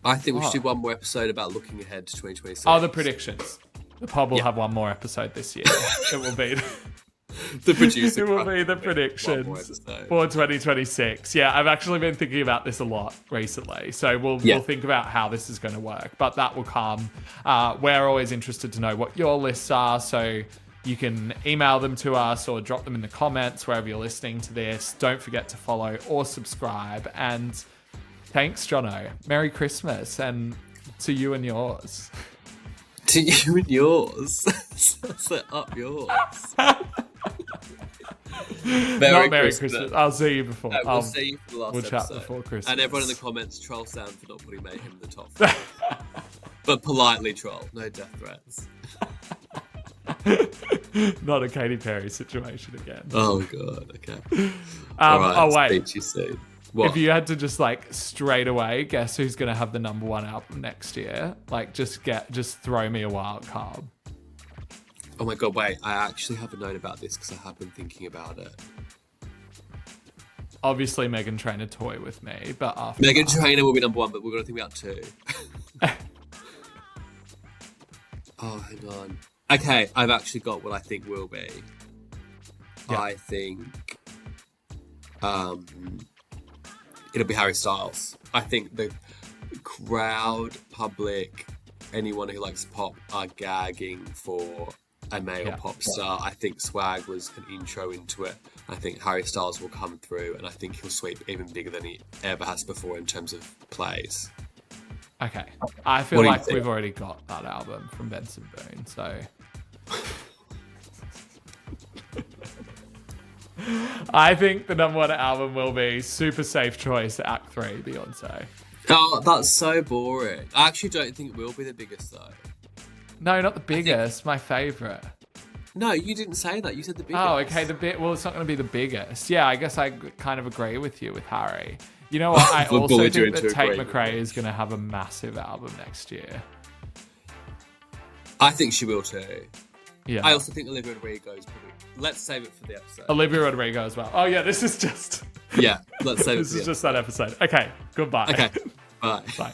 I think we should do one more episode about looking ahead to 2026.
Oh, the predictions. The pod will have one more episode this year. It will be
The producer.
it will be the
One more
predictions
episode.
for 2026. Yeah, I've actually been thinking about this a lot recently. So we'll think about how this is going to work. But that will come. We're always interested to know what your lists are. So you can email them to us or drop them in the comments wherever you're listening to this. Don't forget to follow or subscribe. And thanks, Jono. Merry Christmas. And to you and yours.
To you and yours. Set up yours.
Not Merry Christmas. I'll see you before.
No, we'll see you for the last
we'll chat
episode.
before Christmas.
And everyone in the comments, troll Sam for not putting Mayhem in the top 5. But politely troll. No death threats.
Not a Katy Perry situation again.
Oh, God. Okay. All right,
oh, wait.
Speak to you soon. What?
If you had to just like straight away guess who's going to have the number 1 album next year, like just throw me a wild card.
Oh my God, wait. I actually haven't known about this because I have been thinking about it.
Obviously, Meghan Trainor toy with me, but after
Meghan
that,
Trainor will be number 1, but we're going to think about 2. Oh, hang on. Okay, I've actually got what I think will be.
Yeah.
I think it'll be Harry Styles. I think the crowd, public, anyone who likes pop are gagging for a male pop star. I think Swag was an intro into it. I think Harry Styles will come through, and I think he'll sweep even bigger than he ever has before in terms of plays.
Okay, I feel
What do you
like
think?
we've already got that album from Benson Boone, so I think the number 1 album will be Super Safe Choice, Act 3, Beyonce.
Oh, that's so boring. I actually don't think it will be the biggest, though.
No, not the biggest, my favourite.
No, you didn't say that. You said the biggest.
Oh, okay. Well, it's not going to be the biggest. Yeah, I guess I kind of agree with you with Harry. You know what? I
We'll
also
bully you
think that
into
Tate
agreeing with
McRae
me.
is going to have a massive album next year.
I think she will too.
Yeah.
I also think Olivia Rodrigo is probably... Let's save it for the episode.
Olivia Rodrigo as well. Oh, yeah, this is just...
Yeah, let's save it
this
for the
is just that episode. Okay, goodbye.
episode. Okay, bye.
Bye.